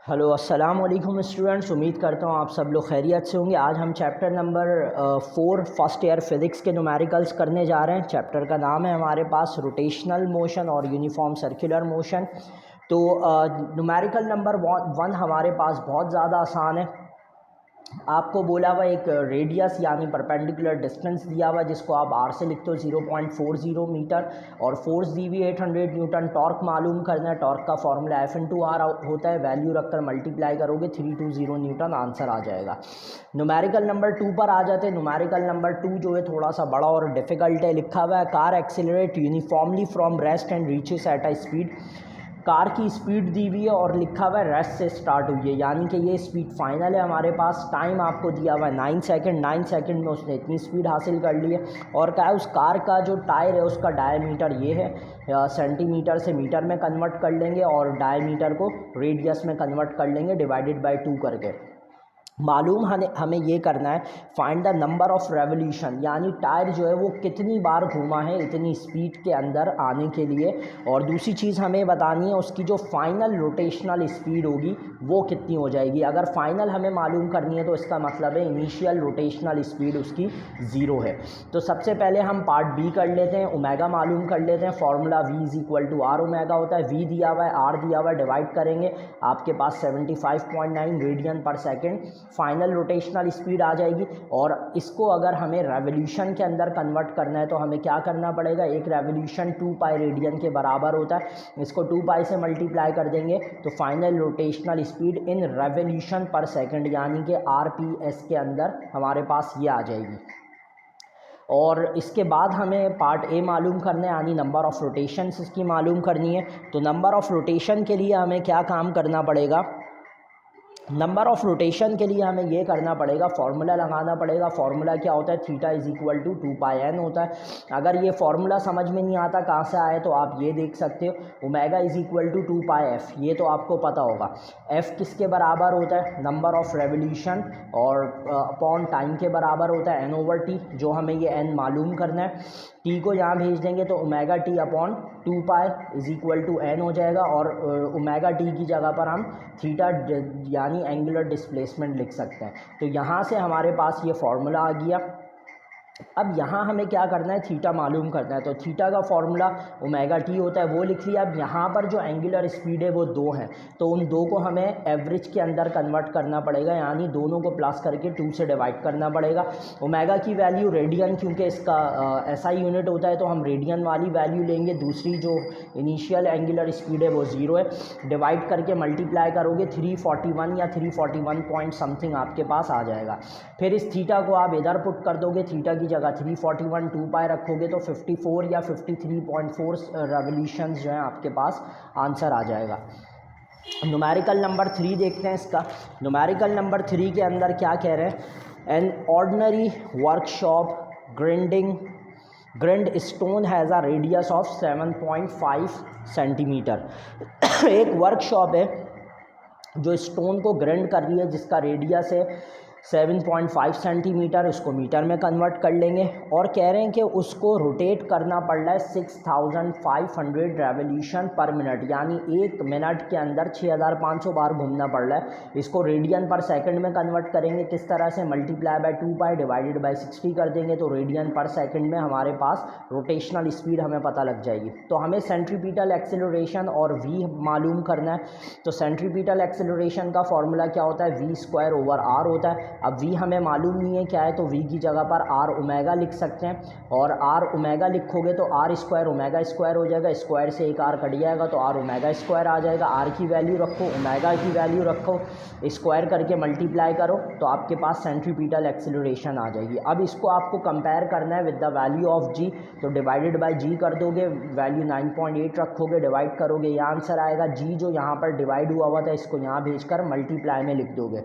Hello अस्सलाम वालेकुम students, उम्मीद करता हूँ आप सब लोग खैरियत से होंगे। आज हम chapter number 4 first year physics के न्यूमेरिकल्स करने जा रहे हैं। चैप्टर का नाम है हमारे पास रोटेशनल मोशन और यूनिफॉर्म सर्कुलर मोशन। तो न्यूमेरिकल नंबर 1 हमारे पास बहुत ज़्यादा आसान है। आपको बोला हुआ एक रेडियस यानी परपेंडिकुलर डिस्टेंस दिया हुआ जिसको आप आर से लिखते हो 0.40 मीटर और फोर्स दी हुई 800 न्यूटन। टॉर्क मालूम करना है, टॉर्क का फॉर्मूला F/R होता है, वैल्यू रखकर मल्टीप्लाई करोगे 320 न्यूटन, आंसर आ जाएगा। न्यूमेरिकल नंबर 2 पर आ जाते हैं। न्यूमेरिकल नंबर 2 जो है थोड़ा सा बड़ा और डिफ़िकल्ट है। लिखा हुआ है car accelerate uniformly from rest and reaches at a speed. Car की स्पीड दी हुई है और लिखा हुआ है रेस्ट से स्टार्ट हुई है, यानी कि ये स्पीड फाइनल है हमारे पास। टाइम आपको दिया हुआ है 9 सेकंड। 9 सेकंड में उसने इतनी स्पीड हासिल कर ली है। और क्या है, उस कार का जो टायर है उसका डायमीटर ये है, सेंटीमीटर से मीटर में कन्वर्ट कर लेंगे और डायमीटर को रेडियस में कन्वर्ट कर लेंगे डिवाइडेड बाय 2 करके। मालूम हमें ये करना है find the number of revolution, यानी टायर जो है वो कितनी बार घूमा है इतनी स्पीड के अंदर आने के लिए। और दूसरी चीज़ हमें बतानी है उसकी जो फाइनल रोटेशनल स्पीड होगी वो कितनी हो जाएगी। अगर फाइनल हमें मालूम करनी है तो इसका मतलब है इनिशियल रोटेशनल स्पीड उसकी 0 है। तो सबसे पहले हम पार्ट बी कर लेते हैं, ओमेगा मालूम कर लेते हैं। फॉर्मूला V=R ओमेगा होता है। V दिया हुआ है, R दिया हुआ है, डिवाइड करेंगे आपके पास 75.9 रेडियन पर सेकेंड फाइनल रोटेशनल स्पीड आ जाएगी। और इसको अगर हमें रेवोल्यूशन के अंदर कन्वर्ट करना है तो हमें क्या करना पड़ेगा, एक रेवोल्यूशन 2 पाई रेडियन के बराबर होता है। इसको 2 पाई से मल्टीप्लाई कर देंगे तो final rotational speed in revolution पर सेकंड यानी कि RPS के अंदर हमारे पास ये आ जाएगी। और इसके बाद हमें पार्ट ए मालूम करना है, यानी नंबर ऑफ़ रोटेशंस इसकी मालूम करनी है। तो नंबर ऑफ़ रोटेशन के लिए हमें क्या काम करना पड़ेगा, नंबर ऑफ़ रोटेशन के लिए हमें ये करना पड़ेगा, फार्मूला लगाना पड़ेगा। फार्मूला क्या होता है, θ=2πn होता है। अगर ये फार्मूला समझ में नहीं आता कहाँ से आए तो आप ये देख सकते हो, ω=2πf, ये तो आपको पता होगा। f किसके बराबर होता है, नंबर ऑफ़ रेवोल्यूशन और अपॉन टाइम के बराबर होता है n/t, जो हमें ये n मालूम करना है। t को यहाँ भेज देंगे तो ω/2π=n हो जाएगा और ω/t की जगह पर हम थीटा यानी एंगुलर डिस्प्लेसमेंट लिख सकते हैं। तो यहाँ से हमारे पास ये फार्मूला आ गया। अब यहाँ हमें क्या करना है, थीटा मालूम करना है। तो थीटा का फॉर्मूला ω/t होता है, वो लिख लिया। अब यहाँ पर जो एंगुलर स्पीड है वो 2 है, तो उन 2 को हमें एवरेज के अंदर कन्वर्ट करना पड़ेगा, यानी दोनों को प्लस करके 2 से डिवाइड करना पड़ेगा। ओमेगा की वैल्यू रेडियन, क्योंकि इसका SI यूनिट होता है तो हम रेडियन वाली वैल्यू लेंगे। दूसरी जो इनिशियल एंगुलर स्पीड है वो 0 है। डिवाइड करके मल्टीप्लाई करोगे 341 या 341 पॉइंट समथिंग आपके पास आ जाएगा। फिर इस थीटा को आप इधर पुट कर दोगे, थीटा की जगह 341 2 पाई रखोगे तो 54 या 53.4 रेवोल्यूशंस जो हैं आपके पास आंसर आ जाएगा। न्यूमेरिकल नंबर 3 देखते हैं इसका। न्यूमेरिकल नंबर 3 के अंदर क्या कह रहे हैं, an ordinary workshop grind stone has a radius of 7.5 centimetre. एक वर्कशॉप है जो स्टोन को ग्राइंड कर रही है जिसका रेडियस है 7.5 सेंटीमीटर, उसको मीटर में कन्वर्ट कर लेंगे। और कह रहे हैं कि उसको रोटेट करना पड़ रहा है 6500 रेवोल्यूशन पर मिनट, यानी 1 मिनट के अंदर 6500 बार घूमना पड़ रहा है। इसको रेडियन पर सेकंड में कन्वर्ट करेंगे, किस तरह से, multiply by 2 pi divided by 60 कर देंगे तो रेडियन पर सेकंड में हमारे पास रोटेशनल स्पीड हमें पता लग जाएगी। तो हमें सेंट्रीपिटल एक्सेलरेशन और v मालूम करना है। तो सेंट्रीपिटल एक्सेलरेशन का फॉर्मूला क्या होता है, v²/r होता है। अब v हमें मालूम नहीं है क्या है, तो v की जगह पर r ओमेगा लिख सकते हैं। और r ओमेगा लिखोगे तो r² ओमेगा स्क्वायर हो जाएगा, स्क्वायर से एक r कट जाएगा तो r ओमेगा स्क्वायर आ जाएगा। r की वैल्यू रखो, ओमेगा की वैल्यू रखो, स्क्वायर करके मल्टीप्लाई करो तो आपके पास सेंट्रीपिटल एक्सेलरेशन आ जाएगी। अब इसको आपको कंपेयर करना है with the value of g, तो डिवाइडेड बाय g कर दोगे, वैल्यू 9.8 रखोगे, डिवाइड करोगे, ये आंसर आएगा। g जो यहाँ पर डिवाइड हुआ था इसको यहाँ भेजकर मल्टीप्लाई में लिख दोगे।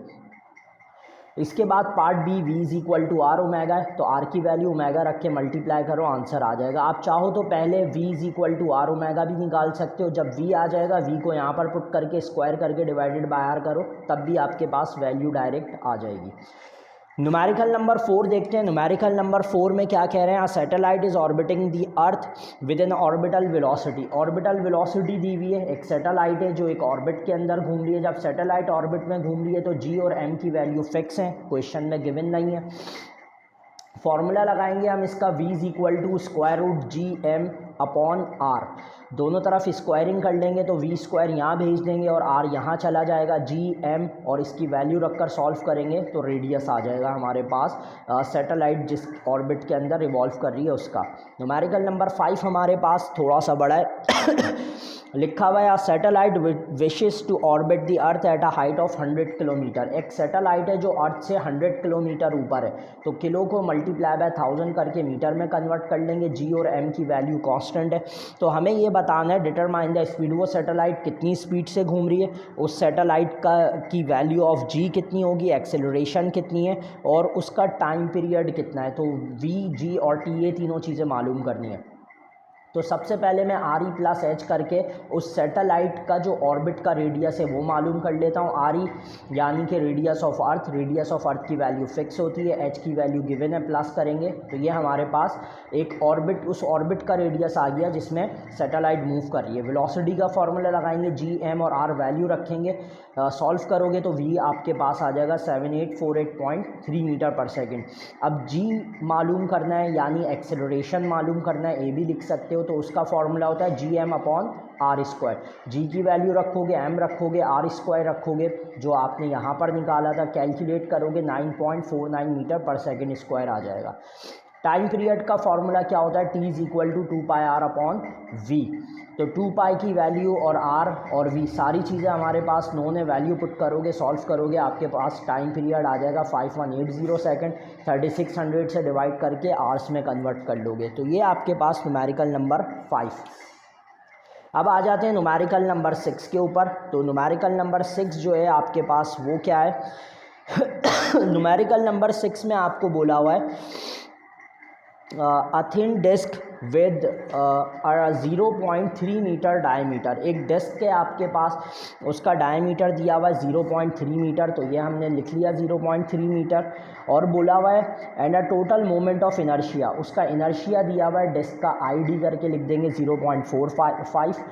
इसके बाद पार्ट बी v=r ओमेगा है, तो r की वैल्यू ओमेगा रख के मल्टीप्लाई करो, आंसर आ जाएगा। आप चाहो तो पहले v=r ओमेगा भी निकाल सकते हो। जब v आ जाएगा v को यहाँ पर पुट करके स्क्वायर करके डिवाइडेड बाय r करो, तब भी आपके पास वैल्यू डायरेक्ट आ जाएगी। न्यूमेरिकल नंबर 4 देखते हैं। न्यूमेरिकल नंबर 4 में क्या कह रहे हैं, satellite is orbiting the earth with an orbital velocity. Orbital velocity दी हुई है, एक सैटेलाइट है जो एक ऑर्बिट के अंदर घूम रही है। जब सैटेलाइट ऑर्बिट में घूम रही है तो जी और एम की वैल्यू फिक्स है, क्वेश्चन में गिवन नहीं है। फॉर्मूला लगाएंगे हम इसका, v is equal to square root G M upon R. दोनों तरफ स्क्वायरिंग कर लेंगे तो v स्क्वायर यहाँ भेज देंगे और r यहाँ चला जाएगा, जी एम और इसकी वैल्यू रखकर सॉल्व करेंगे तो रेडियस आ जाएगा हमारे पास सैटेलाइट जिस ऑर्बिट के अंदर रिवॉल्व कर रही है उसका। न्यूमेरिकल नंबर 5 हमारे पास थोड़ा सा बड़ा है लिखा हुआ है satellite wishes to orbit the earth at a height of 100 kilometre. एक सैटेलाइट है जो अर्थ से 100 किलोमीटर ऊपर है, तो किलो को मल्टीप्लाई बाय 1000 करके मीटर में कन्वर्ट कर लेंगे। जी और एम की वैल्यू कांस्टेंट है, तो हमें ये बताना है डिटरमाइन द स्पीड, वो सैटेलाइट कितनी स्पीड से घूम रही है, उस सैटेलाइट की वैल्यू ऑफ जी कितनी होगी, एक्सेलरेशन कितनी है और उसका टाइम पीरियड कितना है। तो वी, जी और टी ये तीनों चीज़ें मालूम करनी है। तो सबसे पहले मैं आर ई प्लस एच करके उस सैटेलाइट का जो ऑर्बिट का रेडियस है वो मालूम कर लेता हूँ। आर ई यानी कि radius of earth, radius of earth की वैल्यू फिक्स होती है, एच की वैल्यू गिवन है, प्लस करेंगे तो ये हमारे पास एक ऑर्बिट, उस ऑर्बिट का रेडियस आ गया जिसमें सैटेलाइट मूव कर रही है। वेलोसिटी का फॉर्मूला लगाएंगे, जी एम और आर वैल्यू रखेंगे, सॉल्व करोगे तो वी आपके पास आ जाएगा 7848.3 मीटर पर सेकेंड। अब जी मालूम करना है यानी एक्सेलरेशन मालूम करना है, ए भी लिख सकते हो, तो उसका फॉर्मूला होता है G M upon R square. G की वैल्यू रखोगे, एम रखोगे, आर स्क्वायर रखोगे, जो आपने यहाँ पर निकाला था कैलकुलेट करोगे 9.49 मीटर पर सेकेंड स्क्वायर आ जाएगा। टाइम पीरियड का फॉर्मूला क्या होता है, T is equal to 2 pi R upon V. तो 2 पाई की वैल्यू और आर और वी सारी चीज़ें हमारे पास नोन है, वैल्यू पुट करोगे, सॉल्व करोगे, आपके पास टाइम पीरियड आ जाएगा 5180 सेकेंड। 3600 से डिवाइड करके आर्स में कन्वर्ट कर लोगे, तो ये आपके पास न्यूमेरिकल नंबर 5। अब आ जाते हैं न्यूमेरिकल नंबर 6 के ऊपर। तो न्यूमेरिकल नंबर 6 जो है आपके पास वो क्या है न्यूमेरिकल नंबर 6 में आपको बोला हुआ है a thin disk with a 0.3 metre diameter. एक डिस्क के आपके पास उसका डायमीटर दिया हुआ है 0.3 मीटर, तो ये हमने लिख लिया 0.3 मीटर। और बोला हुआ है and a total moment of inertia, उसका इनर्शिया दिया हुआ है डिस्क का ID करके लिख देंगे 0.45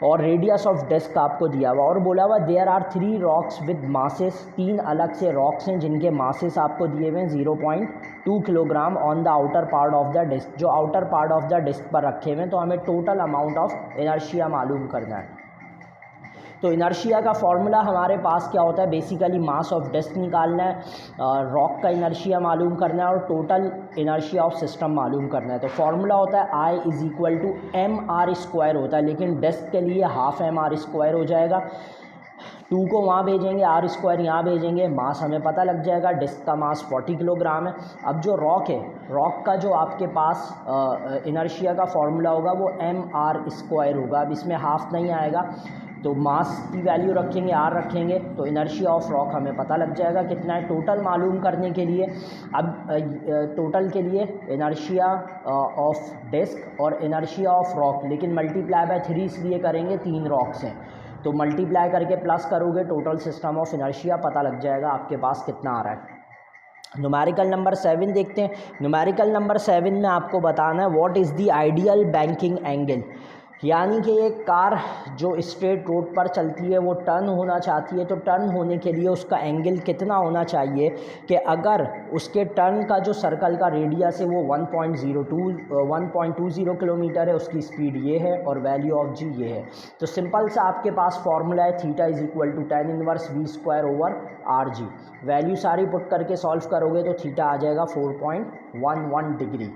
और रेडियस ऑफ डिस्क आपको दिया हुआ और बोला हुआ there are 3 rocks with masses, 3 अलग से रॉक्स हैं जिनके मासेस आपको दिए हुए हैं 0.2 kilogram on the outer part of the disc, जो outer part of the disc पर रखे हुए हैं। तो हमें टोटल अमाउंट ऑफ इनर्शिया मालूम करना है। तो इनर्शिया का फॉर्मूला हमारे पास क्या होता है, बेसिकली मास ऑफ डिस्क निकालना है, रॉक का इनर्शिया मालूम करना है और टोटल इनर्शिया ऑफ सिस्टम मालूम करना है। तो फॉर्मूला होता है I is equal to M R square होता है, लेकिन डिस्क के लिए हाफ एम आर स्क्वायर हो जाएगा। 2 को वहाँ भेजेंगे, आर स्क्वायर यहाँ भेजेंगे, मास हमें पता लग जाएगा, डिस्क का मास 40 किलोग्राम है। अब जो रॉक है, रॉक का जो आपके पास इनर्शिया का फॉर्मूला होगा वो एम आर स्क्वायर होगा। अब इसमें हाफ नहीं आएगा, तो मास की वैल्यू रखेंगे, आर रखेंगे, तो इनर्शिया ऑफ रॉक हमें पता लग जाएगा कितना है। टोटल मालूम करने के लिए अब टोटल के लिए इनर्शिया ऑफ डिस्क और इनर्शिया ऑफ रॉक, लेकिन मल्टीप्लाई बाय 3 इसलिए करेंगे 3 रॉक्स हैं, तो मल्टीप्लाई करके प्लस करोगे टोटल सिस्टम ऑफ इनर्शिया पता लग जाएगा आपके पास कितना आ रहा है। न्यूमेरिकल नंबर 7 देखते हैं। न्यूमेरिकल नंबर 7 में आपको बताना है what is the ideal banking angle, यानी कि एक कार जो स्ट्रेट रोड पर चलती है वो टर्न होना चाहती है, तो टर्न होने के लिए उसका एंगल कितना होना चाहिए कि अगर उसके टर्न का जो सर्कल का रेडियस है वो 1.20 किलोमीटर है, उसकी स्पीड ये है और वैल्यू ऑफ जी ये है। तो सिंपल सा आपके पास फॉर्मूला है theta is equal to tan inverse V square over R G. Value सारी पुट करके सॉल्व करोगे तो थीटा आ जाएगा 4.11 डिग्री।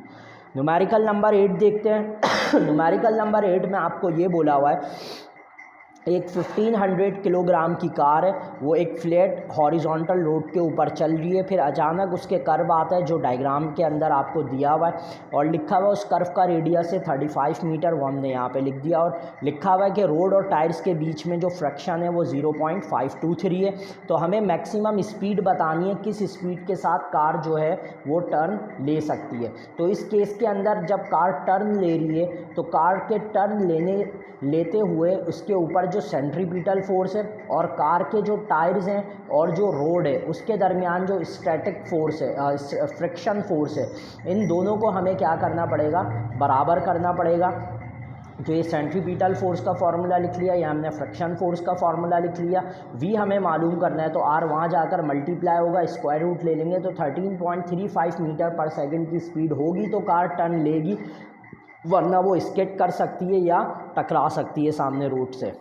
न्यूमेरिकल नंबर 8 देखते हैं। न्यूमेरिकल नंबर 8 में आपको ये बोला हुआ है एक 1500 किलोग्राम की कार है, वो एक फ्लैट हॉरिजॉन्टल रोड के ऊपर चल रही है, फिर अचानक उसके कर्व आता है जो डायग्राम के अंदर आपको दिया हुआ है और लिखा हुआ है उस कर्व का रेडियस है 35 मीटर, वो हमने यहाँ पे लिख दिया और लिखा हुआ है कि रोड और टायर्स के बीच में जो फ्रैक्शन है वो 0.523 है। तो हमें मैक्सिमम स्पीड बतानी है, किस स्पीड के साथ कार जो है वो टर्न ले सकती है। तो इस केस के अंदर जब कार टर्न ले रही है तो कार के टर्न लेते हुए उसके ऊपर जो सेंट्रीपिटल फोर्स है और कार के जो टायर्स हैं और जो रोड है उसके दरमियान जो स्टैटिक फोर्स है, फ्रिक्शन फोर्स है, इन दोनों को हमें क्या करना पड़ेगा, बराबर करना पड़ेगा। तो ये सेंट्रीपिटल फोर्स का फार्मूला लिख लिया, या हमने फ्रिक्शन फोर्स का फार्मूला लिख लिया। वी हमें मालूम करना है, तो आर वहाँ जाकर मल्टीप्लाई होगा, स्क्वायर रूट ले लेंगे तो 13.35 मीटर पर सेकंड की स्पीड होगी तो कार टर्न लेगी, वरना वो स्किड कर सकती है या टकरा सकती है सामने रोड से।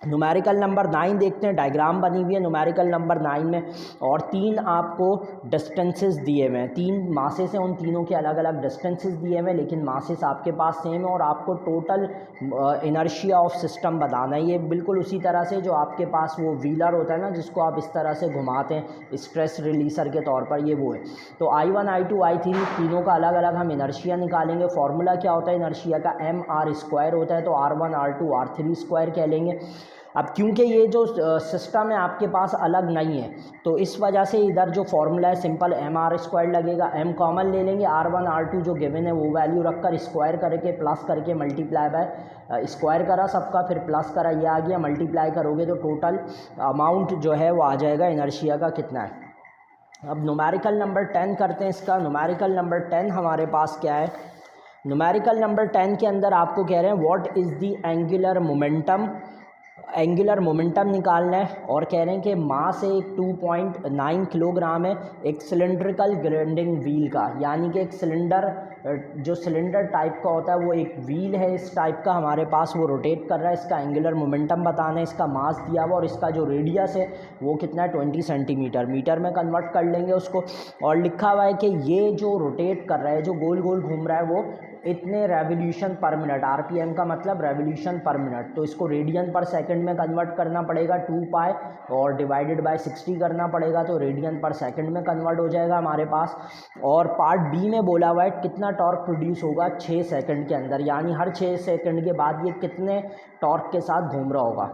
न्यूमेरिकल नंबर 9 देखते हैं, डायग्राम बनी हुई है न्यूमेरिकल नंबर 9 में, और 3 आपको डिस्टेंसेस दिए हुए हैं, 3 मासेस हैं, उन तीनों के अलग अलग डिस्टेंसेस दिए हुए हैं, लेकिन मासेस आपके पास सेम है, और आपको टोटल इनर्शिया ऑफ सिस्टम बताना है। ये बिल्कुल उसी तरह से जो आपके पास वो व्हीलर होता है ना, जिसको आप इस तरह से घुमाते हैं स्ट्रेस रिलीसर के तौर पर, ये वो है। तो I1 I2 I3 तीनों का अलग अलग हम इनर्शिया निकालेंगे। फार्मूला क्या होता है इनर्शिया का, mr² होता है, तो R1 R2 R3 स्क्वायर कह लेंगे। अब क्योंकि ये जो सिस्टम है आपके पास अलग नहीं है, तो इस वजह से इधर जो फार्मूला है सिंपल mr² लगेगा, m कॉमन ले लेंगे, R1 R2 जो गिवन है वो वैल्यू रखकर स्क्वायर करके प्लस करके मल्टीप्लाई बाय स्क्वायर करा सबका, फिर प्लस करा, ये आ गया, मल्टीप्लाई करोगे तो टोटल अमाउंट जो है वो आ जाएगा इनर्शिया का कितना है। अब न्यूमेरिकल नंबर 10 करते हैं इसका। न्यूमेरिकल नंबर 10 हमारे पास क्या है, न्यूमेरिकल नंबर 10 के अंदर आपको कह रहे हैं what is the angular momentum, angular momentum निकालना है, और कह रहे हैं कि मास है 2.9 किलोग्राम है एक सिलेंड्रिकल ग्राइंडिंग व्हील का, यानी कि एक सिलेंडर, जो सिलेंडर टाइप का होता है वो एक व्हील है इस टाइप का हमारे पास, वो रोटेट कर रहा है, इसका एंगुलर मोमेंटम बताना है, इसका मास दिया हुआ, और इसका जो रेडियस है वो कितना है 20 सेंटीमीटर, मीटर में कन्वर्ट कर लेंगे उसको, और लिखा हुआ है कि ये जो रोटेट कर रहा है, जो गोल गोल घूम रहा है, वो इतने रेवोल्यूशन पर मिनट, आरपीएम का मतलब रेवोल्यूशन पर मिनट, तो इसको रेडियन पर सेकंड में कन्वर्ट करना पड़ेगा, 2 पाई और डिवाइडेड बाय 60 करना पड़ेगा, तो रेडियन पर सेकंड में कन्वर्ट हो जाएगा हमारे पास। और पार्ट बी में बोला हुआ है कितना टॉर्क प्रोड्यूस होगा 6 सेकंड के अंदर, यानी हर 6 सेकंड के बाद ये कितने टॉर्क के साथ घूम रहा होगा।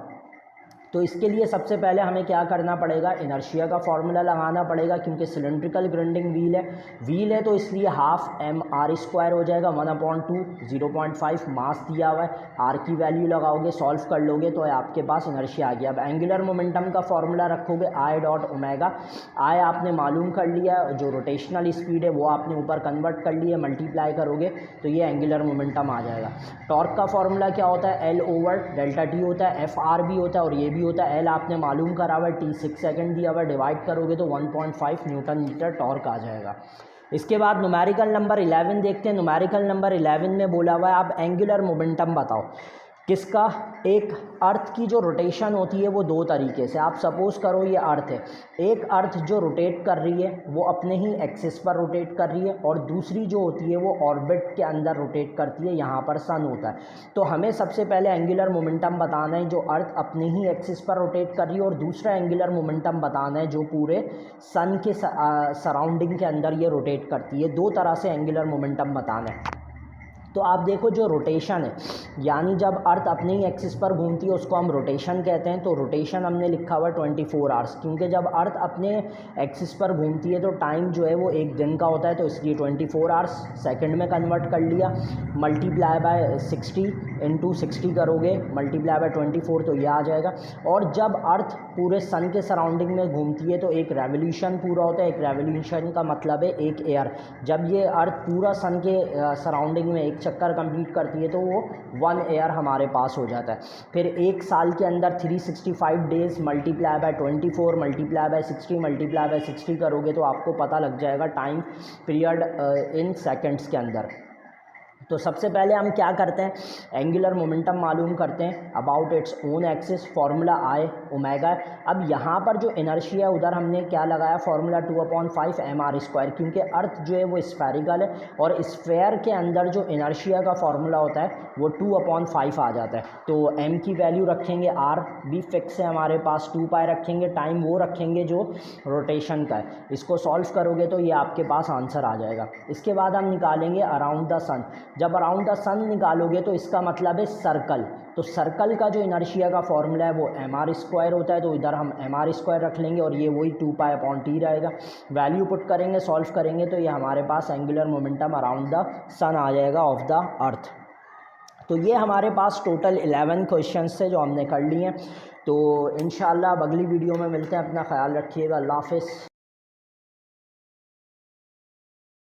तो इसके लिए सबसे पहले हमें क्या करना पड़ेगा, इनर्शिया का फार्मूला लगाना पड़ेगा, क्योंकि सिलेंड्रिकल ग्राइंडिंग व्हील है तो इसलिए हाफ mr² हो जाएगा, 1/2, 0.5 मास दिया हुआ है, आर की वैल्यू लगाओगे, सॉल्व कर लोगे तो आपके पास इनर्शिया आ गया। अब एंगुलर मोमेंटम का फार्मूला रखोगे I.ω, आई आपने मालूम कर लिया, जो रोटेशनल स्पीड है वो आपने ऊपर कन्वर्ट कर लिया, मल्टीप्लाई करोगे तो ये एंगुलर मोमेंटम आ जाएगा। टॉर्क का फार्मूला क्या होता है, L/Δt होता है, FR भी होता है और ये भी होता है। L आपने मालूम करा हुआ है, t 6 सेकंड दिया हुआ है, डिवाइड करोगे तो 1.5 न्यूटन मीटर टॉर्क आ जाएगा। इसके बाद न्यूमेरिकल नंबर 11 देखते हैं। न्यूमेरिकल नंबर 11 में बोला हुआ है आप एंगुलर मोमेंटम बताओ, किसका, एक अर्थ की जो रोटेशन होती है वो 2 तरीके से, आप सपोज़ करो ये अर्थ है, एक अर्थ जो रोटेट कर रही है वो अपने ही एक्सिस पर रोटेट कर रही है, और दूसरी जो होती है वो ऑर्बिट के अंदर रोटेट करती है, यहाँ पर सन होता है। तो हमें सबसे पहले एंगुलर मोमेंटम बताना है जो अर्थ अपने ही एक्सिस पर रोटेट कर रही है, और दूसरा एंगुलर मोमेंटम बताना है जो पूरे सन के सराउंडिंग के अंदर ये रोटेट करती है। 2 तरह से एंगुलर मोमेंटम बताना है। तो आप देखो जो रोटेशन है, यानी जब अर्थ अपने ही एक्सिस पर घूमती है उसको हम रोटेशन कहते हैं। तो रोटेशन हमने लिखा हुआ 24 आवर्स, क्योंकि जब अर्थ अपने एक्सिस पर घूमती है तो टाइम जो है वो एक दिन का होता है, तो इसलिए 24 आवर्स सेकंड में कन्वर्ट कर लिया, मल्टीप्लाई बाय 60 इंटू 60 करोगे, मल्टीप्लाई बाय 24 तो ये आ जाएगा। और जब अर्थ पूरे सन के सराउंडिंग में घूमती है तो एक रेवोल्यूशन पूरा होता है, एक रेवोल्यूशन का मतलब है एक एयर, जब ये अर्थ पूरा सन के सराउंडिंग में एक चक्कर कंप्लीट करती है तो वो 1 ईयर हमारे पास हो जाता है। फिर एक साल के अंदर 365 days multiply by 24 multiply by 60 multiply by 60 करोगे तो आपको पता लग जाएगा टाइम पीरियड इन सेकंड्स के अंदर। तो सबसे पहले हम क्या करते हैं, एंगुलर मोमेंटम मालूम करते हैं about its own axis, formula I/ω। अब यहाँ पर जो इनर्शिया है उधर हमने क्या लगाया, फार्मूला 2/5 mr², क्योंकि अर्थ जो है वो स्फेरिकल है और स्फेयर के अंदर जो इनर्शिया का फार्मूला होता है वो 2/5 आ जाता है। तो m की वैल्यू रखेंगे, r भी फिक्स है हमारे पास, 2 पाई रखेंगे, टाइम वो रखेंगे जो रोटेशन का है। इसको सॉल्व करोगे तो ये आपके पास आंसर आ जाएगा। इसके बाद हम निकालेंगे अराउंड द सन। जब अराउंड द सन निकालोगे तो इसका मतलब है सर्कल, तो सर्कल का जो इनर्शिया का फॉर्मूला है वो mr² होता है, तो इधर हम mr² रख लेंगे और ये वही 2π/t रहेगा। वैल्यू पुट करेंगे, सॉल्व करेंगे तो ये हमारे पास एंगुलर मोमेंटम अराउंड द सन आ जाएगा ऑफ द अर्थ। तो ये हमारे पास टोटल 11 क्वेश्चंस थे जो हमने कर लिए हैं। तो इंशाल्लाह अब अगली वीडियो में मिलते हैं। अपना ख्याल रखिएगा। अल्लाह हाफ़िज़।